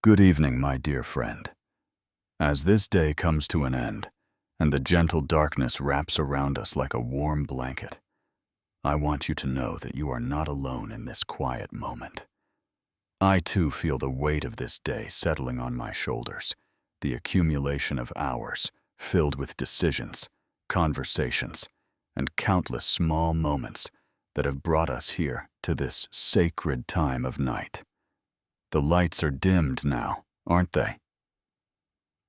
Good evening, my dear friend. As this day comes to an end, and the gentle darkness wraps around us like a warm blanket, I want you to know that you are not alone in this quiet moment. I too feel the weight of this day settling on my shoulders, the accumulation of hours filled with decisions, conversations, and countless small moments that have brought us here to this sacred time of night. The lights are dimmed now, aren't they?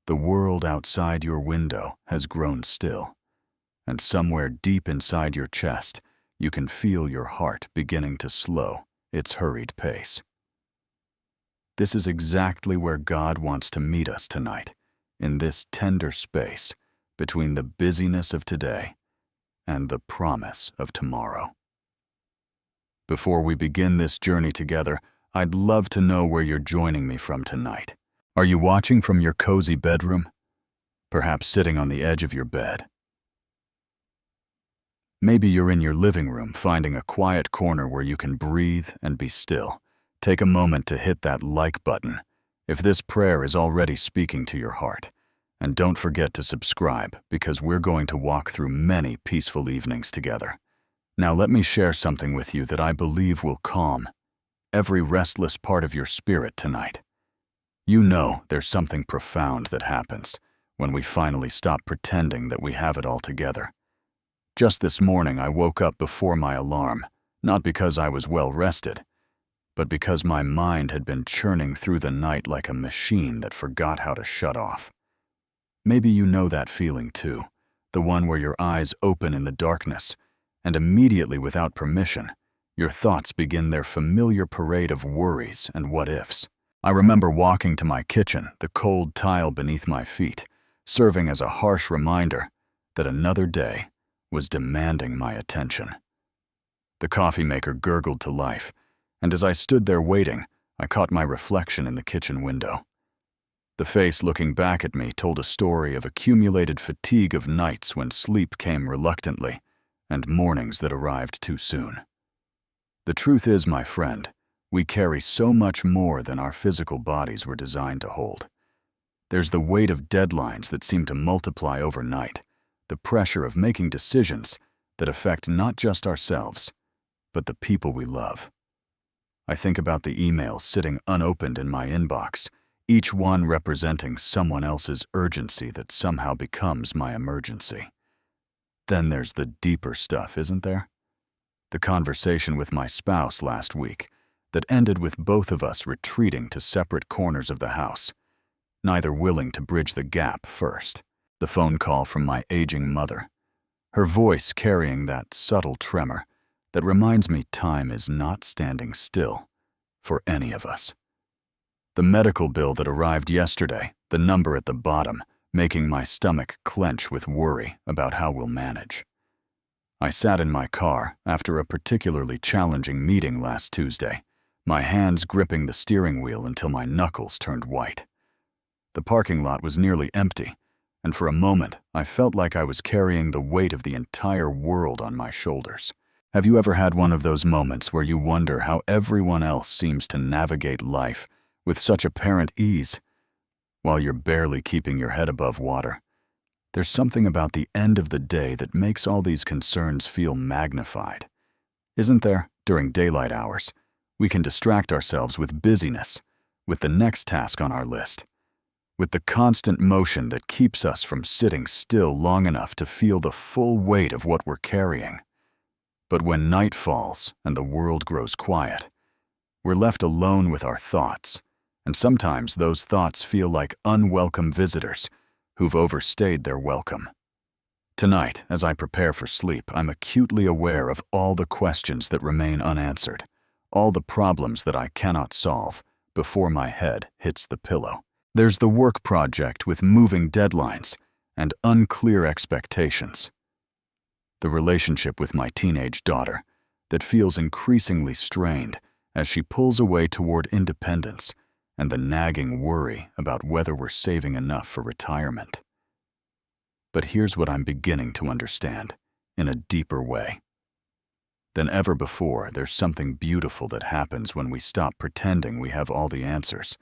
The world outside your window has grown still, and somewhere deep inside your chest, you can feel your heart beginning to slow its hurried pace. This is exactly where God wants to meet us tonight, in this tender space between the busyness of today and the promise of tomorrow. Before we begin this journey together, I'd love to know where you're joining me from tonight. Are you watching from your cozy bedroom? Perhaps sitting on the edge of your bed? Maybe you're in your living room, finding a quiet corner where you can breathe and be still. Take a moment to hit that like button if this prayer is already speaking to your heart. And don't forget to subscribe, because we're going to walk through many peaceful evenings together. Now let me share something with you that I believe will calm every restless part of your spirit tonight. You know there's something profound that happens when we finally stop pretending that we have it all together. Just this morning I woke up before my alarm, not because I was well rested, but because my mind had been churning through the night like a machine that forgot how to shut off. Maybe you know that feeling too, the one where your eyes open in the darkness, and immediately without permission, your thoughts begin their familiar parade of worries and what-ifs. I remember walking to my kitchen, the cold tile beneath my feet, serving as a harsh reminder that another day was demanding my attention. The coffee maker gurgled to life, and as I stood there waiting, I caught my reflection in the kitchen window. The face looking back at me told a story of accumulated fatigue of nights when sleep came reluctantly, and mornings that arrived too soon. The truth is, my friend, we carry so much more than our physical bodies were designed to hold. There's the weight of deadlines that seem to multiply overnight, the pressure of making decisions that affect not just ourselves, but the people we love. I think about the emails sitting unopened in my inbox, each one representing someone else's urgency that somehow becomes my emergency. Then there's the deeper stuff, isn't there? The conversation with my spouse last week that ended with both of us retreating to separate corners of the house, neither willing to bridge the gap first. The phone call from my aging mother, her voice carrying that subtle tremor that reminds me time is not standing still for any of us. The medical bill that arrived yesterday, the number at the bottom, making my stomach clench with worry about how we'll manage. I sat in my car after a particularly challenging meeting last Tuesday, my hands gripping the steering wheel until my knuckles turned white. The parking lot was nearly empty, and for a moment I felt like I was carrying the weight of the entire world on my shoulders. Have you ever had one of those moments where you wonder how everyone else seems to navigate life with such apparent ease, while you're barely keeping your head above water? There's something about the end of the day that makes all these concerns feel magnified. Isn't there? During daylight hours, we can distract ourselves with busyness, with the next task on our list, with the constant motion that keeps us from sitting still long enough to feel the full weight of what we're carrying. But when night falls and the world grows quiet, we're left alone with our thoughts, and sometimes those thoughts feel like unwelcome visitors who've overstayed their welcome. Tonight, as I prepare for sleep, I'm acutely aware of all the questions that remain unanswered, all the problems that I cannot solve before my head hits the pillow. There's the work project with moving deadlines and unclear expectations. The relationship with my teenage daughter that feels increasingly strained as she pulls away toward independence, and the nagging worry about whether we're saving enough for retirement. But here's what I'm beginning to understand in a deeper way. Than ever before, there's something beautiful that happens when we stop pretending we have all the answers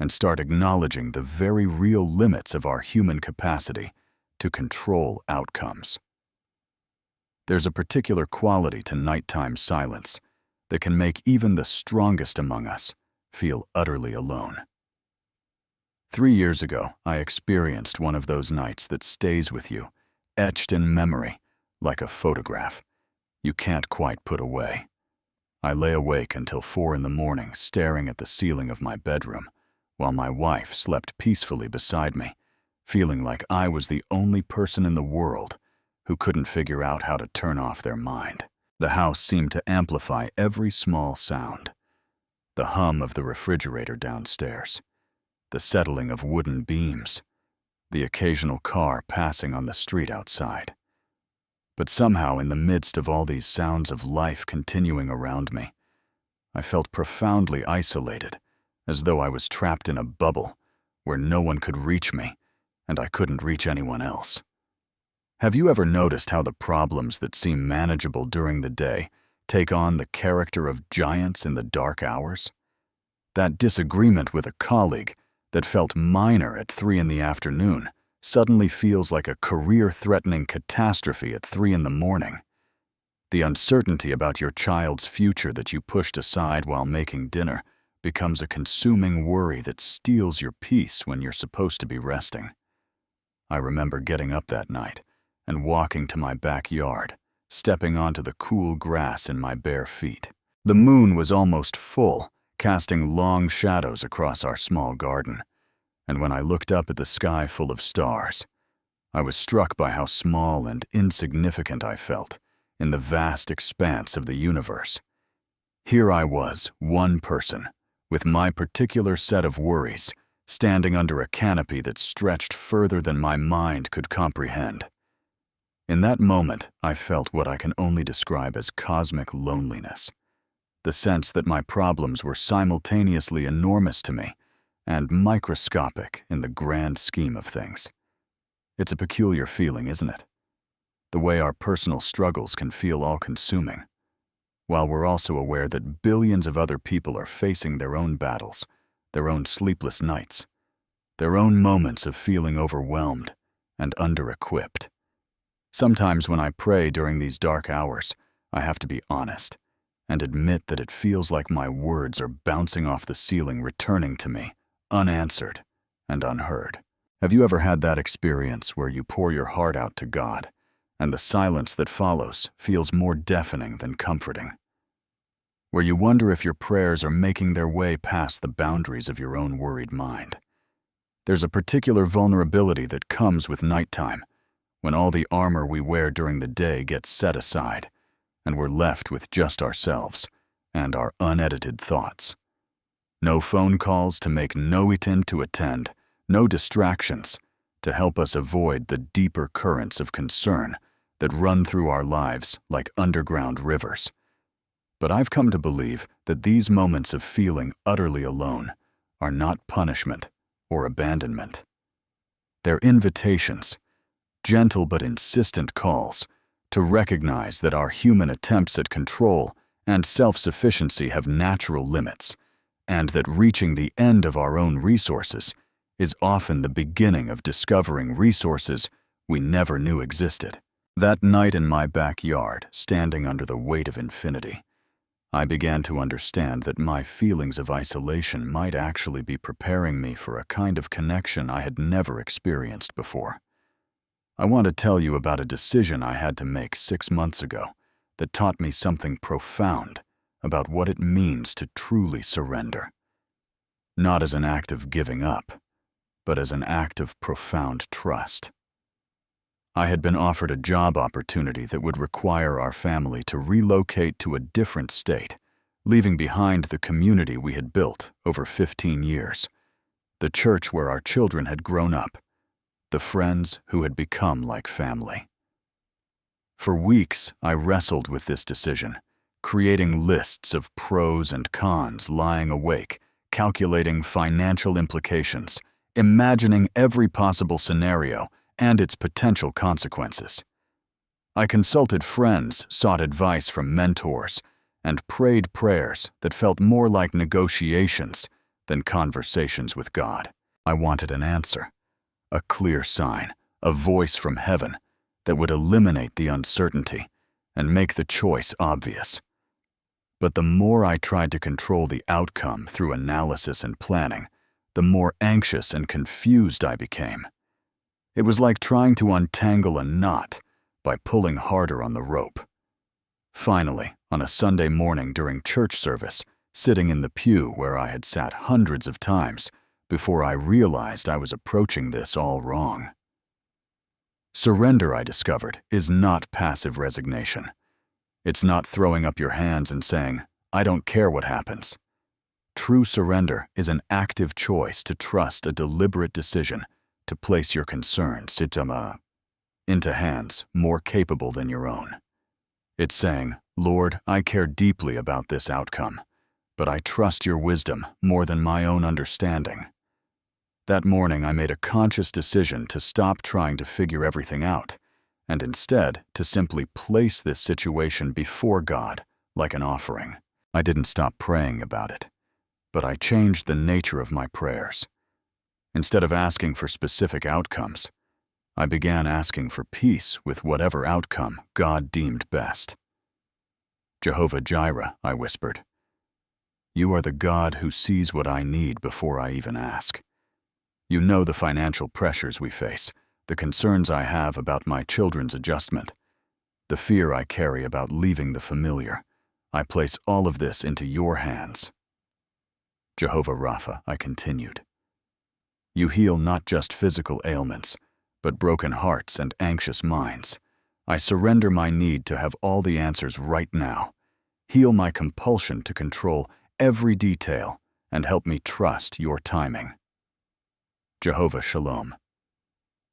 and start acknowledging the very real limits of our human capacity to control outcomes. There's a particular quality to nighttime silence that can make even the strongest among us feel utterly alone. 3 years ago, I experienced one of those nights that stays with you, etched in memory, like a photograph you can't quite put away. I lay awake until 4 in the morning, staring at the ceiling of my bedroom, while my wife slept peacefully beside me, feeling like I was the only person in the world who couldn't figure out how to turn off their mind. The house seemed to amplify every small sound: the hum of the refrigerator downstairs, the settling of wooden beams, the occasional car passing on the street outside. But somehow, in the midst of all these sounds of life continuing around me, I felt profoundly isolated, as though I was trapped in a bubble where no one could reach me and I couldn't reach anyone else. Have you ever noticed how the problems that seem manageable during the day take on the character of giants in the dark hours? That disagreement with a colleague that felt minor at 3 in the afternoon suddenly feels like a career-threatening catastrophe at 3 in the morning. The uncertainty about your child's future that you pushed aside while making dinner becomes a consuming worry that steals your peace when you're supposed to be resting. I remember getting up that night and walking to my backyard, stepping onto the cool grass in my bare feet. The moon was almost full, casting long shadows across our small garden, and when I looked up at the sky full of stars, I was struck by how small and insignificant I felt in the vast expanse of the universe. Here I was, one person, with my particular set of worries, standing under a canopy that stretched further than my mind could comprehend. In that moment, I felt what I can only describe as cosmic loneliness, the sense that my problems were simultaneously enormous to me and microscopic in the grand scheme of things. It's a peculiar feeling, isn't it? The way our personal struggles can feel all-consuming, while we're also aware that billions of other people are facing their own battles, their own sleepless nights, their own moments of feeling overwhelmed and under-equipped. Sometimes when I pray during these dark hours, I have to be honest and admit that it feels like my words are bouncing off the ceiling, returning to me, unanswered and unheard. Have you ever had that experience where you pour your heart out to God, and the silence that follows feels more deafening than comforting? Where you wonder if your prayers are making their way past the boundaries of your own worried mind? There's a particular vulnerability that comes with nighttime, when all the armor we wear during the day gets set aside, and we're left with just ourselves and our unedited thoughts. No phone calls to make, no meeting to attend, no distractions to help us avoid the deeper currents of concern that run through our lives like underground rivers. But I've come to believe that these moments of feeling utterly alone are not punishment or abandonment. They're invitations, gentle but insistent calls to recognize that our human attempts at control and self-sufficiency have natural limits, and that reaching the end of our own resources is often the beginning of discovering resources we never knew existed. That night in my backyard, standing under the weight of infinity, I began to understand that my feelings of isolation might actually be preparing me for a kind of connection I had never experienced before. I want to tell you about a decision I had to make 6 months ago that taught me something profound about what it means to truly surrender. Not as an act of giving up, but as an act of profound trust. I had been offered a job opportunity that would require our family to relocate to a different state, leaving behind the community we had built over 15 years, the church where our children had grown up, the friends who had become like family. For weeks, I wrestled with this decision, creating lists of pros and cons, lying awake, calculating financial implications, imagining every possible scenario and its potential consequences. I consulted friends, sought advice from mentors, and prayed prayers that felt more like negotiations than conversations with God. I wanted an answer, a clear sign, a voice from heaven that would eliminate the uncertainty and make the choice obvious. But the more I tried to control the outcome through analysis and planning, the more anxious and confused I became. It was like trying to untangle a knot by pulling harder on the rope. Finally, on a Sunday morning during church service, sitting in the pew where I had sat hundreds of times before I realized I was approaching this all wrong. Surrender, I discovered, is not passive resignation. It's not throwing up your hands and saying, "I don't care what happens." True surrender is an active choice to trust a deliberate decision to place your concerns into hands more capable than your own. It's saying, "Lord, I care deeply about this outcome, but I trust your wisdom more than my own understanding." That morning, I made a conscious decision to stop trying to figure everything out, and instead to simply place this situation before God like an offering. I didn't stop praying about it, but I changed the nature of my prayers. Instead of asking for specific outcomes, I began asking for peace with whatever outcome God deemed best. "Jehovah Jireh," I whispered, "you are the God who sees what I need before I even ask. You know the financial pressures we face, the concerns I have about my children's adjustment, the fear I carry about leaving the familiar. I place all of this into your hands." "Jehovah Rapha," I continued, "you heal not just physical ailments, but broken hearts and anxious minds. I surrender my need to have all the answers right now. Heal my compulsion to control every detail and help me trust your timing." "Jehovah Shalom,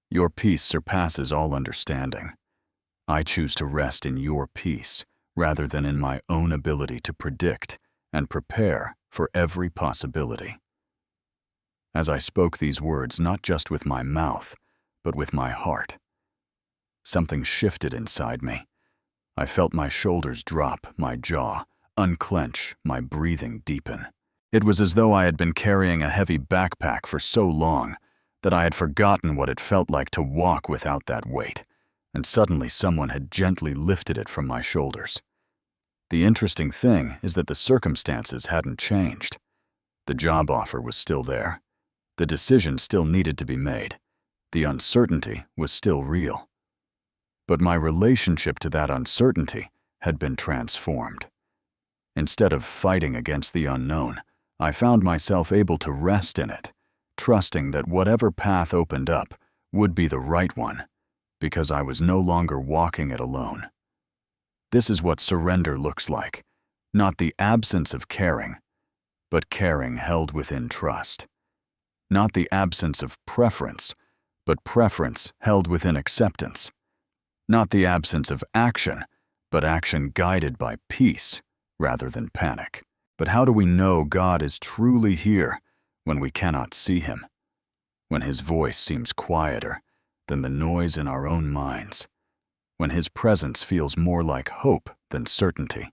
your peace surpasses all understanding. I choose to rest in your peace rather than in my own ability to predict and prepare for every possibility." As I spoke these words not just with my mouth, but with my heart, something shifted inside me. I felt my shoulders drop, my jaw unclench, my breathing deepen. It was as though I had been carrying a heavy backpack for so long that I had forgotten what it felt like to walk without that weight, and suddenly someone had gently lifted it from my shoulders. The interesting thing is that the circumstances hadn't changed. The job offer was still there. The decision still needed to be made. The uncertainty was still real. But my relationship to that uncertainty had been transformed. Instead of fighting against the unknown, I found myself able to rest in it, trusting that whatever path opened up would be the right one, because I was no longer walking it alone. This is what surrender looks like, not the absence of caring, but caring held within trust. Not the absence of preference, but preference held within acceptance. Not the absence of action, but action guided by peace rather than panic. But how do we know God is truly here when we cannot see Him? When His voice seems quieter than the noise in our own minds? When His presence feels more like hope than certainty?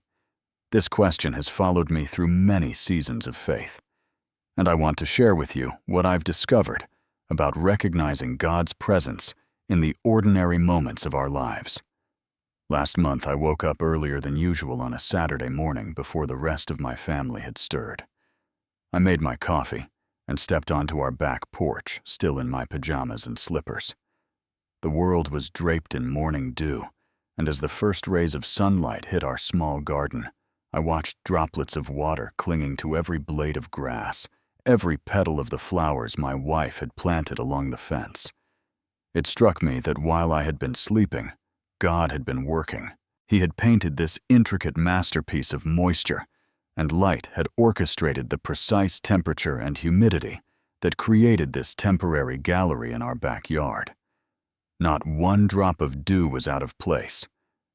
This question has followed me through many seasons of faith, and I want to share with you what I've discovered about recognizing God's presence in the ordinary moments of our lives. Last month, I woke up earlier than usual on a Saturday morning before the rest of my family had stirred. I made my coffee and stepped onto our back porch, still in my pajamas and slippers. The world was draped in morning dew, and as the first rays of sunlight hit our small garden, I watched droplets of water clinging to every blade of grass, every petal of the flowers my wife had planted along the fence. It struck me that while I had been sleeping, God had been working. He had painted this intricate masterpiece of moisture, and light had orchestrated the precise temperature and humidity that created this temporary gallery in our backyard. Not one drop of dew was out of place.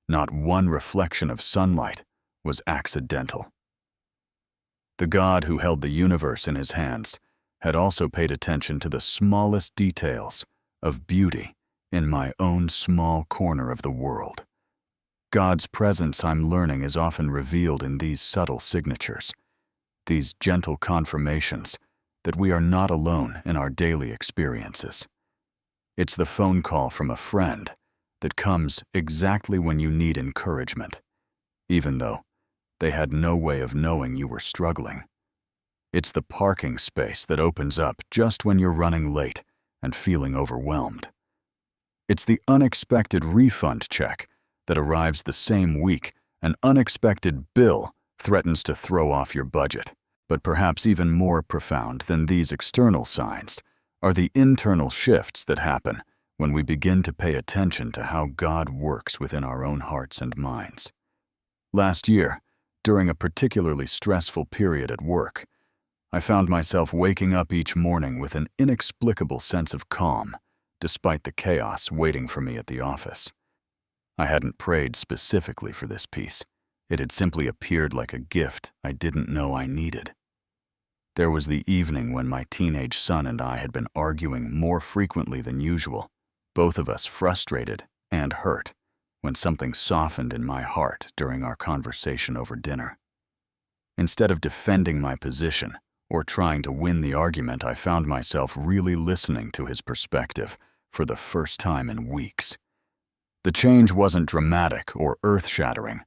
Not one reflection of sunlight was accidental. The God who held the universe in His hands had also paid attention to the smallest details of beauty in my own small corner of the world. God's presence, I'm learning, is often revealed in these subtle signatures, these gentle confirmations that we are not alone in our daily experiences. It's the phone call from a friend that comes exactly when you need encouragement, even though they had no way of knowing you were struggling. It's the parking space that opens up just when you're running late and feeling overwhelmed. It's the unexpected refund check that arrives the same week an unexpected bill threatens to throw off your budget. But perhaps even more profound than these external signs are the internal shifts that happen when we begin to pay attention to how God works within our own hearts and minds. Last year, during a particularly stressful period at work, I found myself waking up each morning with an inexplicable sense of calm, despite the chaos waiting for me at the office. I hadn't prayed specifically for this peace. It had simply appeared like a gift I didn't know I needed. There was the evening when my teenage son and I had been arguing more frequently than usual, both of us frustrated and hurt, when something softened in my heart during our conversation over dinner. Instead of defending my position or trying to win the argument, I found myself really listening to his perspective for the first time in weeks. The change wasn't dramatic or earth-shattering,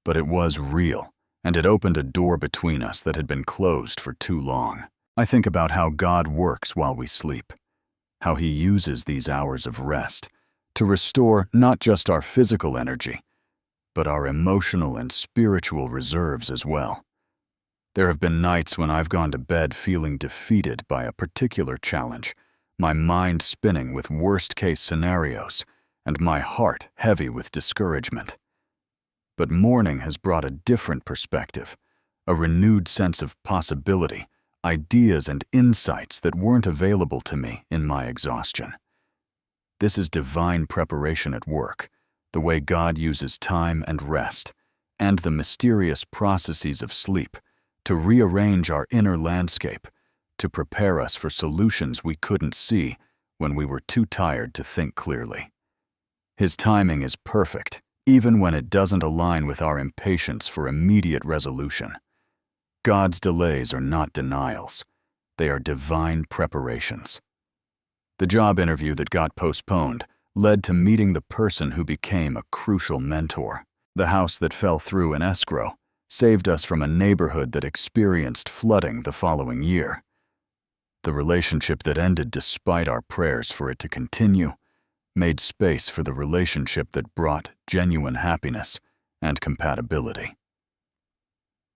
but it was real, and it opened a door between us that had been closed for too long. I think about how God works while we sleep, how He uses these hours of rest to restore not just our physical energy, but our emotional and spiritual reserves as well. There have been nights when I've gone to bed feeling defeated by a particular challenge, my mind spinning with worst-case scenarios, and my heart heavy with discouragement. But morning has brought a different perspective, a renewed sense of possibility, ideas and insights that weren't available to me in my exhaustion. This is divine preparation at work, the way God uses time and rest, and the mysterious processes of sleep to rearrange our inner landscape, to prepare us for solutions we couldn't see when we were too tired to think clearly. His timing is perfect, even when it doesn't align with our impatience for immediate resolution. God's delays are not denials. They are divine preparations. The job interview that got postponed led to meeting the person who became a crucial mentor. The house that fell through in escrow saved us from a neighborhood that experienced flooding the following year. The relationship that ended despite our prayers for it to continue made space for the relationship that brought genuine happiness and compatibility.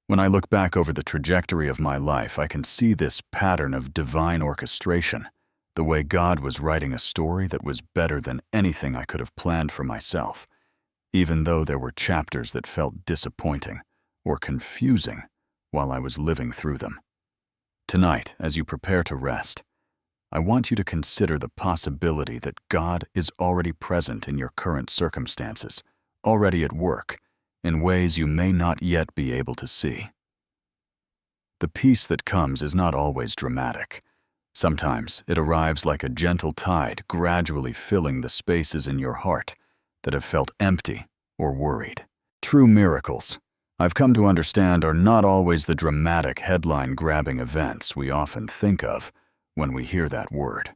When I look back over the trajectory of my life, I can see this pattern of divine orchestration, the way God was writing a story that was better than anything I could have planned for myself, even though there were chapters that felt disappointing or confusing while I was living through them. Tonight, as you prepare to rest, I want you to consider the possibility that God is already present in your current circumstances, already at work, in ways you may not yet be able to see. The peace that comes is not always dramatic. Sometimes it arrives like a gentle tide, gradually filling the spaces in your heart that have felt empty or worried. True miracles, I've come to understand, are not always the dramatic headline-grabbing events we often think of when we hear that word.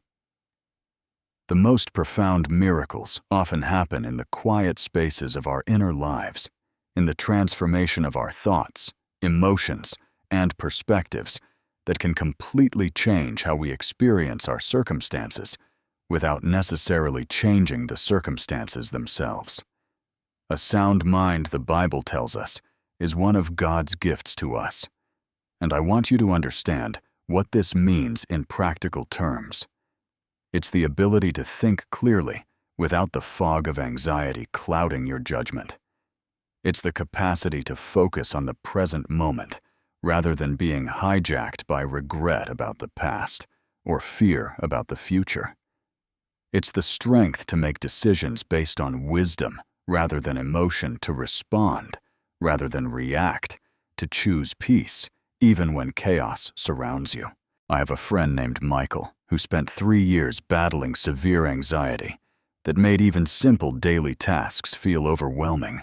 The most profound miracles often happen in the quiet spaces of our inner lives, in the transformation of our thoughts, emotions, and perspectives that can completely change how we experience our circumstances without necessarily changing the circumstances themselves. A sound mind, the Bible tells us, is one of God's gifts to us, and I want you to understand what this means in practical terms. It's the ability to think clearly without the fog of anxiety clouding your judgment. It's the capacity to focus on the present moment rather than being hijacked by regret about the past or fear about the future. It's the strength to make decisions based on wisdom rather than emotion, to respond rather than react, to choose peace even when chaos surrounds you. I have a friend named Michael who spent 3 years battling severe anxiety that made even simple daily tasks feel overwhelming.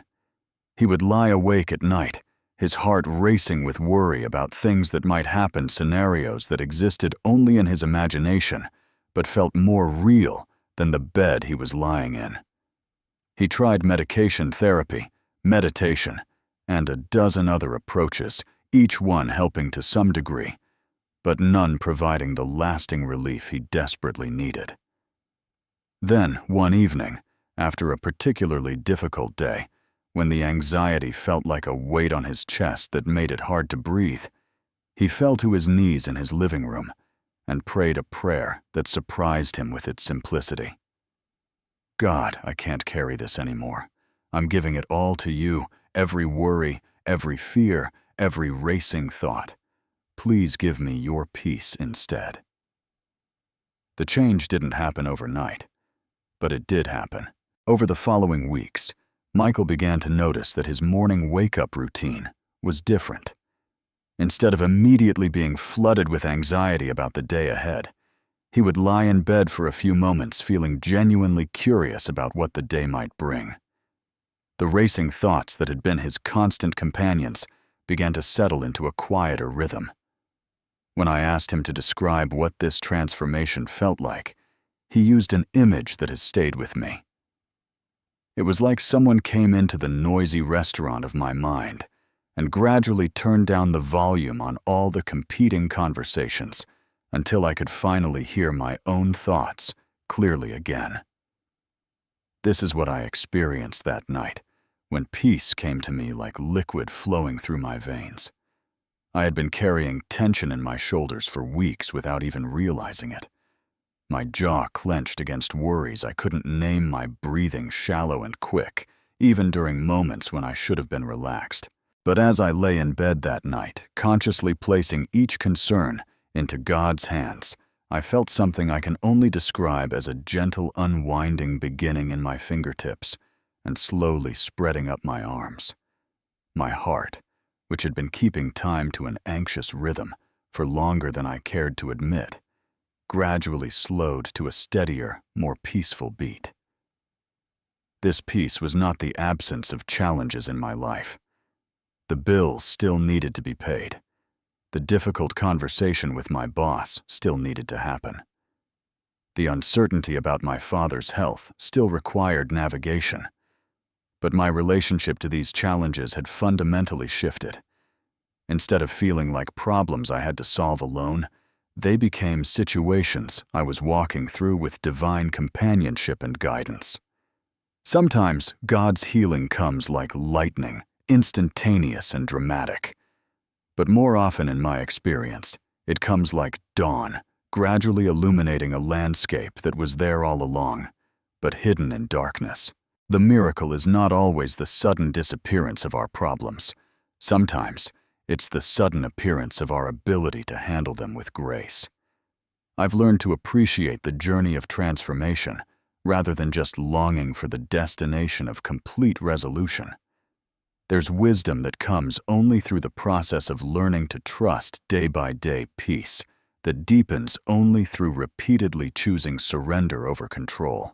He would lie awake at night, his heart racing with worry about things that might happen, scenarios that existed only in his imagination, but felt more real than the bed he was lying in. He tried medication therapy, meditation, and a dozen other approaches, each one helping to some degree, but none providing the lasting relief he desperately needed. Then, one evening, after a particularly difficult day, when the anxiety felt like a weight on his chest that made it hard to breathe, he fell to his knees in his living room and prayed a prayer that surprised him with its simplicity. God, I can't carry this anymore. I'm giving it all to you, every worry, every fear, every racing thought. Please give me your peace instead. The change didn't happen overnight, but it did happen. Over the following weeks, Michael began to notice that his morning wake-up routine was different. Instead of immediately being flooded with anxiety about the day ahead, he would lie in bed for a few moments feeling genuinely curious about what the day might bring. The racing thoughts that had been his constant companions began to settle into a quieter rhythm. When I asked him to describe what this transformation felt like, he used an image that has stayed with me. It was like someone came into the noisy restaurant of my mind and gradually turned down the volume on all the competing conversations until I could finally hear my own thoughts clearly again. This is what I experienced that night, when peace came to me like liquid flowing through my veins. I had been carrying tension in my shoulders for weeks without even realizing it. My jaw clenched against worries I couldn't name, my breathing shallow and quick, even during moments when I should have been relaxed. But as I lay in bed that night, consciously placing each concern into God's hands, I felt something I can only describe as a gentle unwinding beginning in my fingertips and slowly spreading up my arms. My heart, which had been keeping time to an anxious rhythm for longer than I cared to admit, gradually slowed to a steadier, more peaceful beat. This peace was not the absence of challenges in my life. The bills still needed to be paid. The difficult conversation with my boss still needed to happen. The uncertainty about my father's health still required navigation. But my relationship to these challenges had fundamentally shifted. Instead of feeling like problems I had to solve alone, they became situations I was walking through with divine companionship and guidance. Sometimes God's healing comes like lightning, instantaneous and dramatic. But more often in my experience, it comes like dawn, gradually illuminating a landscape that was there all along, but hidden in darkness. The miracle is not always the sudden disappearance of our problems. Sometimes, it's the sudden appearance of our ability to handle them with grace. I've learned to appreciate the journey of transformation rather than just longing for the destination of complete resolution. There's wisdom that comes only through the process of learning to trust day-by-day peace that deepens only through repeatedly choosing surrender over control.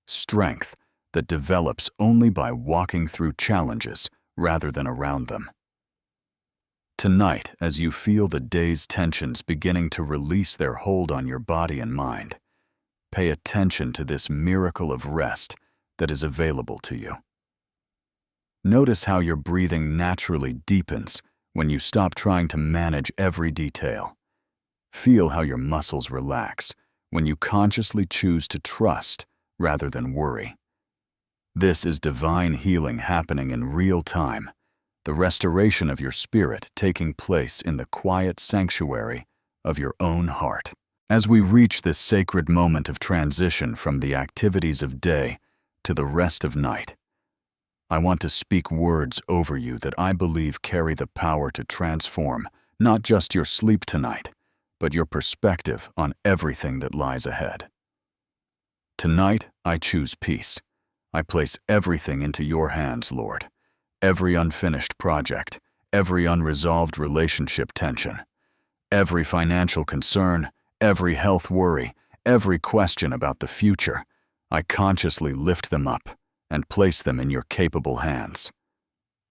Strength that develops only by walking through challenges rather than around them. Tonight, as you feel the day's tensions beginning to release their hold on your body and mind, pay attention to this miracle of rest that is available to you. Notice how your breathing naturally deepens when you stop trying to manage every detail. Feel how your muscles relax when you consciously choose to trust rather than worry. This is divine healing happening in real time, the restoration of your spirit taking place in the quiet sanctuary of your own heart. As we reach this sacred moment of transition from the activities of day to the rest of night, I want to speak words over you that I believe carry the power to transform not just your sleep tonight, but your perspective on everything that lies ahead. Tonight, I choose peace. I place everything into your hands, Lord. Every unfinished project, every unresolved relationship tension, every financial concern, every health worry, every question about the future, I consciously lift them up and place them in your capable hands.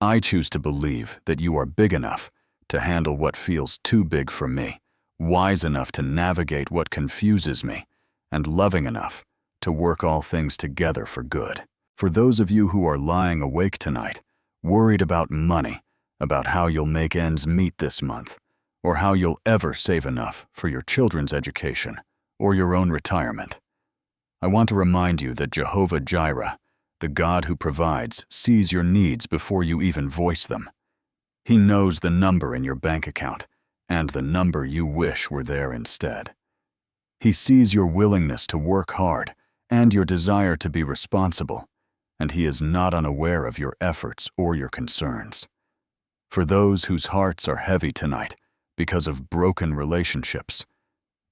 I choose to believe that you are big enough to handle what feels too big for me, wise enough to navigate what confuses me, and loving enough to work all things together for good. For those of you who are lying awake tonight, worried about money, about how you'll make ends meet this month, or how you'll ever save enough for your children's education or your own retirement, I want to remind you that Jehovah Jireh, the God who provides, sees your needs before you even voice them. He knows the number in your bank account and the number you wish were there instead. He sees your willingness to work hard and your desire to be responsible, and He is not unaware of your efforts or your concerns. For those whose hearts are heavy tonight because of broken relationships,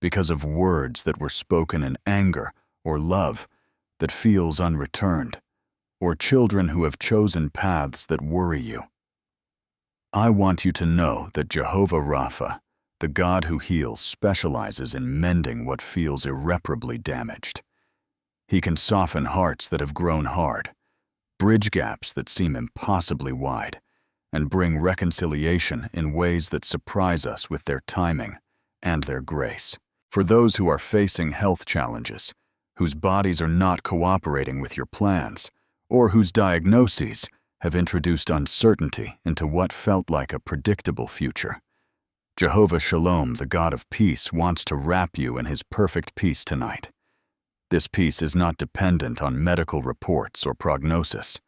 because of words that were spoken in anger or love that feels unreturned, or children who have chosen paths that worry you, I want you to know that Jehovah Rapha, the God who heals, specializes in mending what feels irreparably damaged. He can soften hearts that have grown hard, bridge gaps that seem impossibly wide, and bring reconciliation in ways that surprise us with their timing and their grace. For those who are facing health challenges, whose bodies are not cooperating with your plans, or whose diagnoses have introduced uncertainty into what felt like a predictable future, Jehovah Shalom, the God of peace, wants to wrap you in His perfect peace tonight. This peace is not dependent on medical reports or prognosis.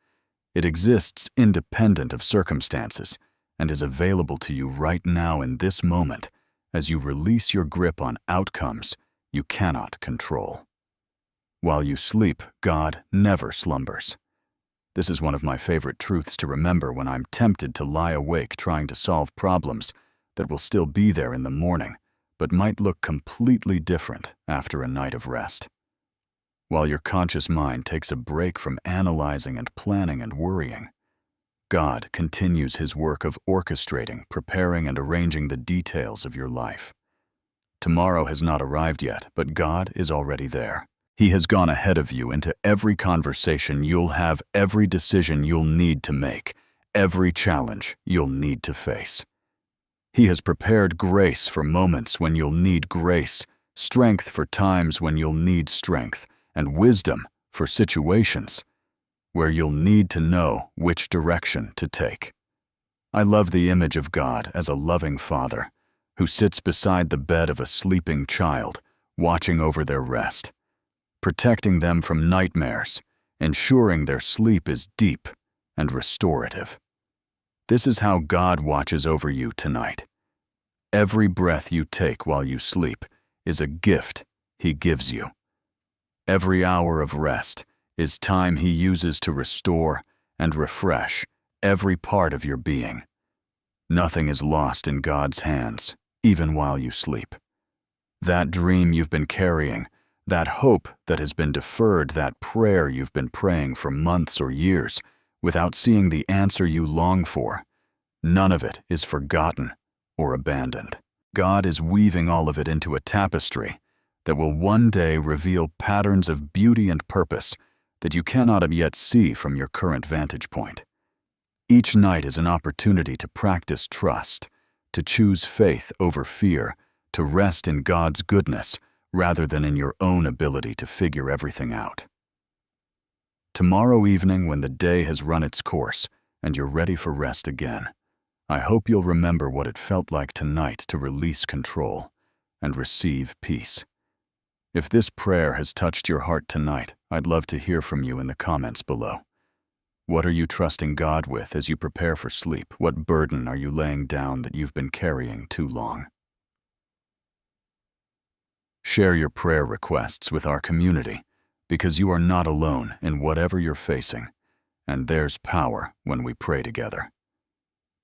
It exists independent of circumstances and is available to you right now in this moment as you release your grip on outcomes you cannot control. While you sleep, God never slumbers. This is one of my favorite truths to remember when I'm tempted to lie awake trying to solve problems that will still be there in the morning, but might look completely different after a night of rest. While your conscious mind takes a break from analyzing and planning and worrying, God continues His work of orchestrating, preparing, and arranging the details of your life. Tomorrow has not arrived yet, but God is already there. He has gone ahead of you into every conversation you'll have, every decision you'll need to make, every challenge you'll need to face. He has prepared grace for moments when you'll need grace, strength for times when you'll need strength, and wisdom for situations where you'll need to know which direction to take. I love the image of God as a loving father who sits beside the bed of a sleeping child, watching over their rest, protecting them from nightmares, ensuring their sleep is deep and restorative. This is how God watches over you tonight. Every breath you take while you sleep is a gift He gives you. Every hour of rest is time He uses to restore and refresh every part of your being. Nothing is lost in God's hands, even while you sleep. That dream you've been carrying, that hope that has been deferred, that prayer you've been praying for months or years without seeing the answer you long for, none of it is forgotten or abandoned. God is weaving all of it into a tapestry that will one day reveal patterns of beauty and purpose that you cannot yet see from your current vantage point. Each night is an opportunity to practice trust, to choose faith over fear, to rest in God's goodness rather than in your own ability to figure everything out. Tomorrow evening, when the day has run its course and you're ready for rest again, I hope you'll remember what it felt like tonight to release control and receive peace. If this prayer has touched your heart tonight, I'd love to hear from you in the comments below. What are you trusting God with as you prepare for sleep? What burden are you laying down that you've been carrying too long? Share your prayer requests with our community, because you are not alone in whatever you're facing, and there's power when we pray together.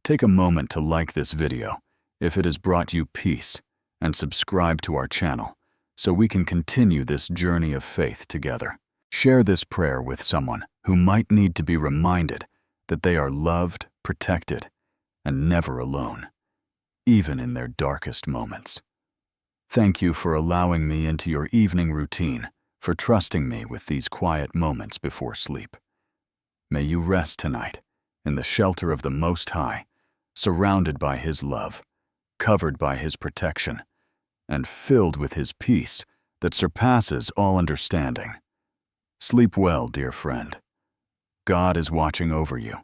Take a moment to like this video if it has brought you peace, and subscribe to our channel so we can continue this journey of faith together. Share this prayer with someone who might need to be reminded that they are loved, protected, and never alone, even in their darkest moments. Thank you for allowing me into your evening routine, for trusting me with these quiet moments before sleep. May you rest tonight in the shelter of the Most High, surrounded by His love, covered by His protection, and filled with His peace that surpasses all understanding. Sleep well, dear friend. God is watching over you,